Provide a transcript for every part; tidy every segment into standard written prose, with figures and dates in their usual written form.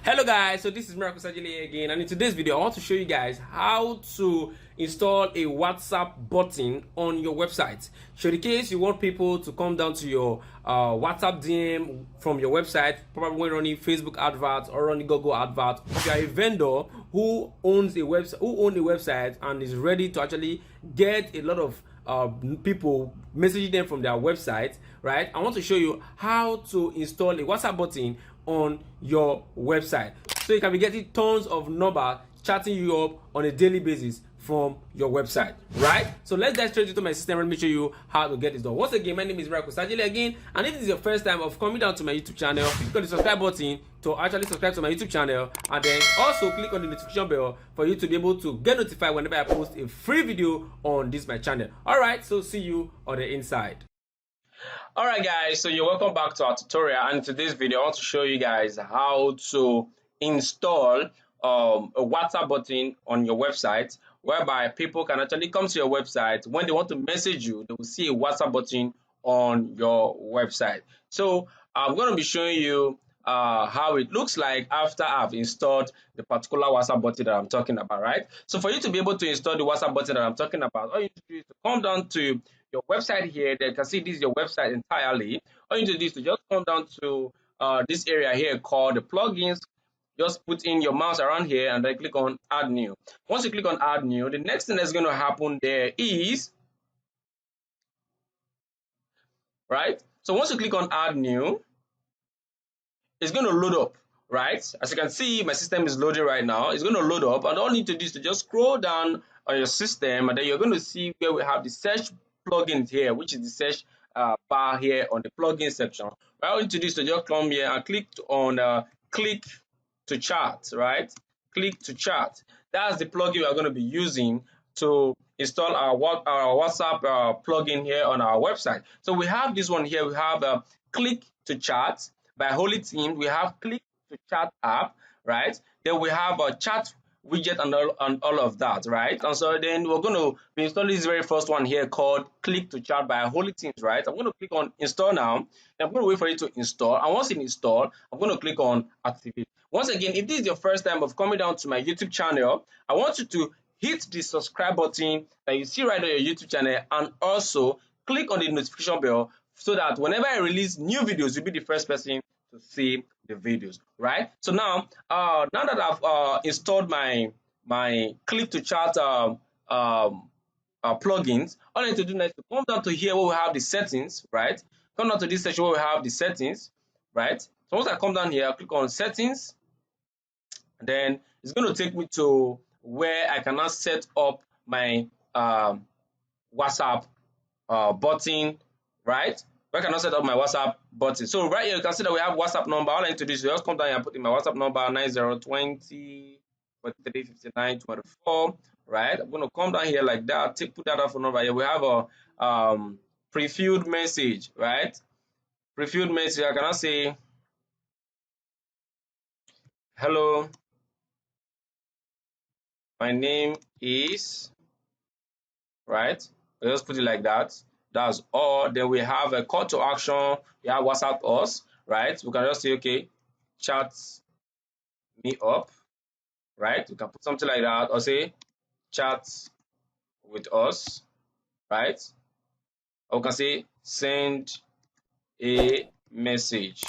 Hello guys, so this is Miracle Osajele again, and in today's video I want to show you guys how to install a WhatsApp button on your website. So in case you want people to come down to your WhatsApp DM from your website, probably when running Facebook adverts or running Google adverts, if you are a vendor who owns a website and is ready to actually get a lot of people messaging them from their website, right? I want to show you how to install a WhatsApp button on your website so you can be getting tons of numbers chatting you up on a daily basis from your website, right? So let's dive straight into my system and let me show you how to get this done. Once again, my name is Miracle Osajele again, and if this is your first time of coming down to my YouTube channel, click on the subscribe button to actually subscribe to my YouTube channel, and then also click on the notification bell for you to be able to get notified whenever I post a free video on this my channel. All right, so see you on the inside. Alright guys, so you're welcome back to our tutorial, and in today's video I want to show you guys how to install a WhatsApp button on your website, whereby people can actually come to your website. When they want to message you, they will see a WhatsApp button on your website. So I'm going to be showing you how it looks like after I've installed the particular WhatsApp button that I'm talking about, right? So for you to be able to install the WhatsApp button that I'm talking about, all you need to do is to come down to your website here. They can see this is your website entirely. All you need to do is to just come down to this area here called the plugins. Just put in your mouse around here and then click on add new. Once you click on add new, the next thing that's going to happen there is, right? So once you click on add new, it's going to load up, right? As you can see, my system is loading right now. It's going to load up, and all you need to do is to just scroll down on your system, and then you're going to see where we have the search plugins here, which is the search bar here on the plugin section. All you need to do is to just come here and click on click to chat, right? Click to chat. That's the plugin we are going to be using to install our WhatsApp plugin here on our website. So we have this one here. We have click to chat by Holy Team. We have click to chat app, right? Then we have a chat widget and all of that, right? And so then we're going to be installing this very first one here called click to chat by Holy Teams, right? I'm going to click on install now. Then I'm going to wait for it to install, and once it install, I'm going to click on activate. Once again, if this is your first time of coming down to my YouTube channel, I want you to hit the subscribe button that you see right on your YouTube channel, and also click on the notification bell so that whenever I release new videos, you'll be the first person to see the videos, right? So now that I've installed my click to chat plugins, all I need to do now is to come down to here where we have the settings, right? Come down to this section where we have the settings, right? So once I come down here, I click on settings, then it's going to take me to where I can now set up my WhatsApp button, right? Where can I set up my WhatsApp button? So right here you can see that we have WhatsApp number. All I need to do is just come down here and put in my WhatsApp number 9020 4359 24, right? I'm going to come down here like that, put that phone number here. We have a pre-filled message, right? Pre-filled message. I cannot say hello, my name is, right? We just put it like that. That's all. Then we have a call to action. We have WhatsApp us, right? We can just say, okay, chat me up, right? We can put something like that, or say chat with us, right? Or we can say send a message,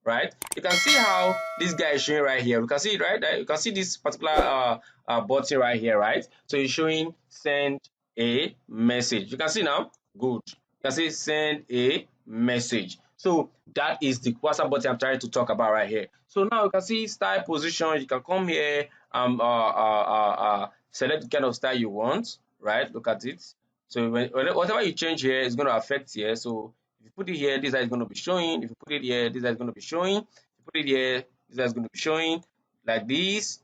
right? You can see how this guy is showing right here. We can see it right there. You can see this particular button right here, right? So it's showing send a message. You can see now. Good. You can see send a message. So that is the WhatsApp button I'm trying to talk about right here. So now you can see style position. You can come here and select the kind of style you want, right? Look at it. So whatever you change here is going to affect here. So if you put it here, this is going to be showing. If you put it here, this is going to be showing. If you put it here, this is going to be showing like this,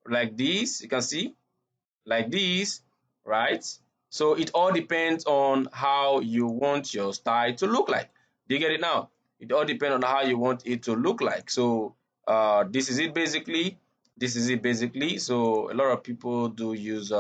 like this. You can see like this, right? So it all depends on how you want your style to look like. Do you get it now? It all depends on how you want it to look like. So this is it basically. This is it basically. So a lot of people do use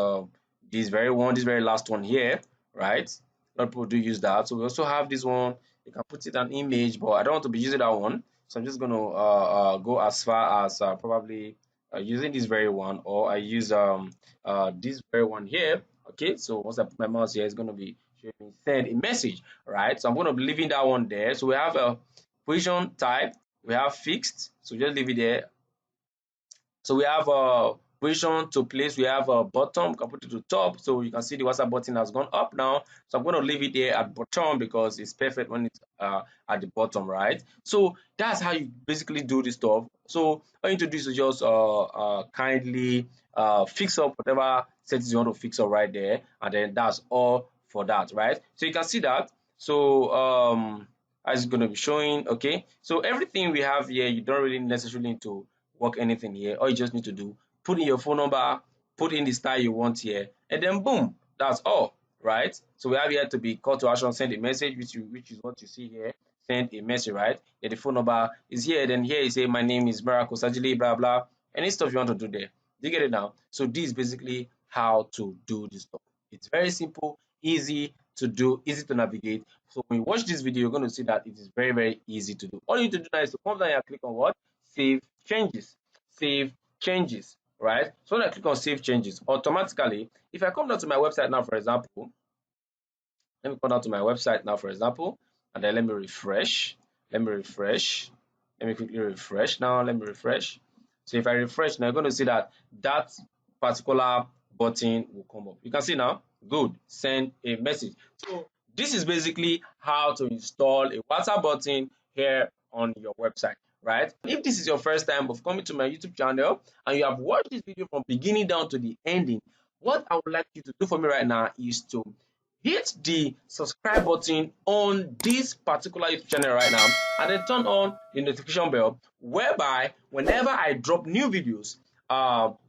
this very last one here, right? A lot of people do use that. So we also have this one. You can put it an image, but I don't want to be using that one. So I'm just going to go as far as probably using this very one, or I use this very one here. Okay, so once I put my mouse here, it's going to be showing me send a message, right? So I'm going to be leaving that one there. So we have a position type, we have fixed, so just leave it there. So we have a position to place, we have a bottom, we can put it to top, so you can see the WhatsApp button has gone up now. So I'm going to leave it there at bottom because it's perfect when it's at the bottom, right? So that's how you basically do this stuff. So all you need to do is to just kindly fix up whatever settings you want to fix up right there, and then that's all for that, right? So you can see that. So as it's going to be showing, okay, so everything we have here, you don't really necessarily need to work anything here. All you just need to do, put in your phone number, put in the style you want here, and then boom, that's all, right? So we have here to be call to action, send a message, which is what you see here. Send a message, right? Then the phone number is here. Then here you say my name is Miracle Osajele, blah blah. Any stuff you want to do there. Do you get it now? So this is basically how to do this stuff. It's very simple, easy to do, easy to navigate. So when you watch this video, you're going to see that it is very, very easy to do. All you need to do now is to come down and click on what? Save changes. Save changes, right? So when I click on save changes, automatically, if I come down to my website now, for example, let me come down to my website now, for example, and then let me refresh. Let me refresh. Let me quickly refresh now. Let me refresh. So if I refresh now, you're going to see that that particular button will come up. You can see now, good, send a message. So this is basically how to install a WhatsApp button here on your website, right? If this is your first time of coming to my YouTube channel and you have watched this video from beginning down to the ending, what I would like you to do for me right now is to hit the subscribe button on this particular YouTube channel right now, and then turn on the notification bell, whereby whenever I drop new videos,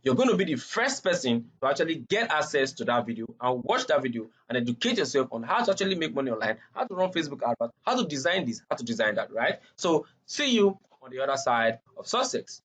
you're going to be the first person to actually get access to that video and watch that video and educate yourself on how to actually make money online, how to run Facebook adverts, how to design this, how to design that, right? So see you on the other side of success.